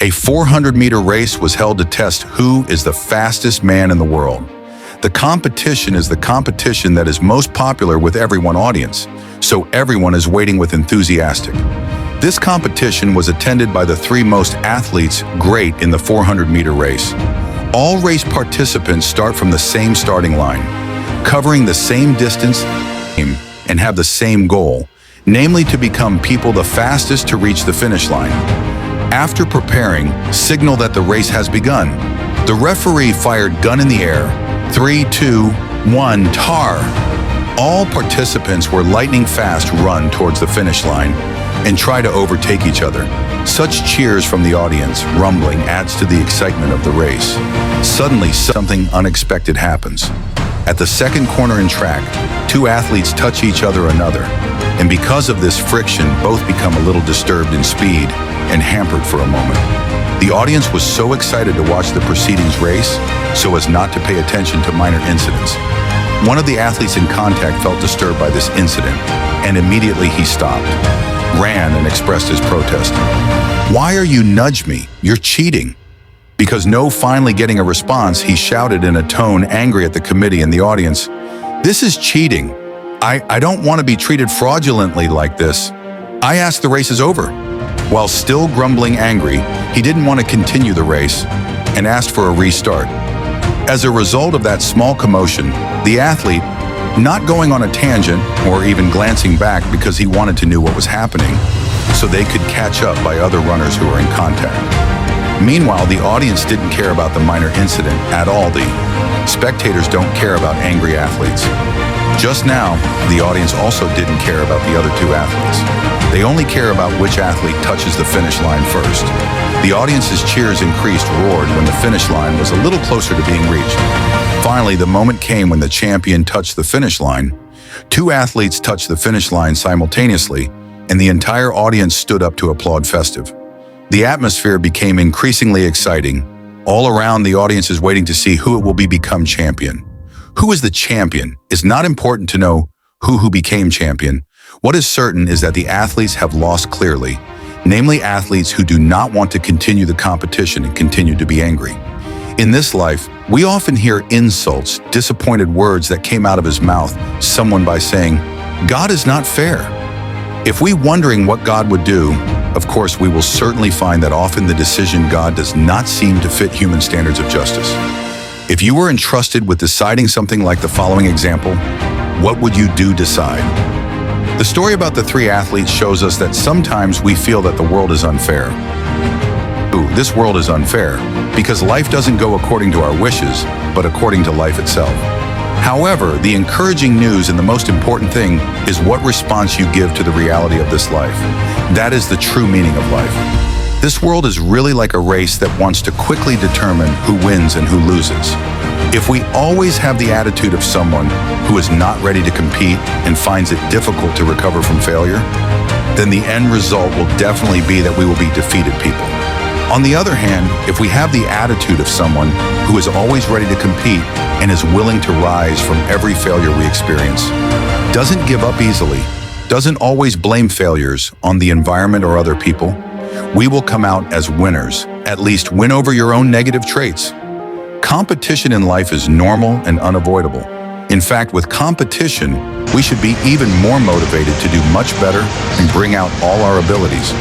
A 400-meter race was held to test who is the fastest man in the world. The competition is the competition that is most popular with everyone audience, so everyone is waiting with enthusiastic. This competition was attended by the three most athletes great in the 400-meter race. All race participants start from the same starting line, covering the same distance and have the same goal, namely to become people the fastest to reach the finish line. After preparing, signal that the race has begun. The referee fired gun in the air. 3, 2, 1, tar! All participants were lightning fast run towards the finish line and try to overtake each other. Such cheers from the audience, rumbling, adds to the excitement of the race. Suddenly, something unexpected happens. At the second corner in track, two athletes touch each other and because of this friction, both become a little disturbed in speed and hampered for a moment. The audience was so excited to watch the proceedings race so as not to pay attention to minor incidents. One of the athletes in contact felt disturbed by this incident, and immediately he stopped, ran, and expressed his protest. "Why are you nudge me? You're cheating." Because finally getting a response, he shouted in a tone angry at the committee and the audience, "This is cheating. I don't want to be treated fraudulently like this. I asked the race is over." While still grumbling angry, he didn't want to continue the race and asked for a restart. As a result of that small commotion, the athlete, not going on a tangent or even glancing back because he wanted to know what was happening, so they could catch up by other runners who were in contact. Meanwhile, the audience didn't care about the minor incident at all. The spectators don't care about angry athletes. Just now, the audience also didn't care about the other two athletes. They only care about which athlete touches the finish line first. The audience's cheers increased, roared when the finish line was a little closer to being reached. Finally, the moment came when the champion touched the finish line. Two athletes touched the finish line simultaneously, and the entire audience stood up to applaud festive. The atmosphere became increasingly exciting. All around, the audience is waiting to see who it will become champion. Who is the champion? It's not important to know who became champion. What is certain is that the athletes have lost clearly, namely athletes who do not want to continue the competition and continue to be angry. In this life, we often hear insults, disappointed words that came out of his mouth, someone by saying, "God is not fair." If we wondering what God would do, of course, we will certainly find that often the decision God does not seem to fit human standards of justice. If you were entrusted with deciding something like the following example, what would you decide? The story about the three athletes shows us that sometimes we feel that the world is unfair. This world is unfair because life doesn't go according to our wishes, but according to life itself. However, the encouraging news and the most important thing is what response you give to the reality of this life. That is the true meaning of life. This world is really like a race that wants to quickly determine who wins and who loses. If we always have the attitude of someone who is not ready to compete and finds it difficult to recover from failure, then the end result will definitely be that we will be defeated people. On the other hand, if we have the attitude of someone who is always ready to compete and is willing to rise from every failure we experience, doesn't give up easily, doesn't always blame failures on the environment or other people, we will come out as winners. At least win over your own negative traits. Competition in life is normal and unavoidable. In fact, with competition, we should be even more motivated to do much better and bring out all our abilities.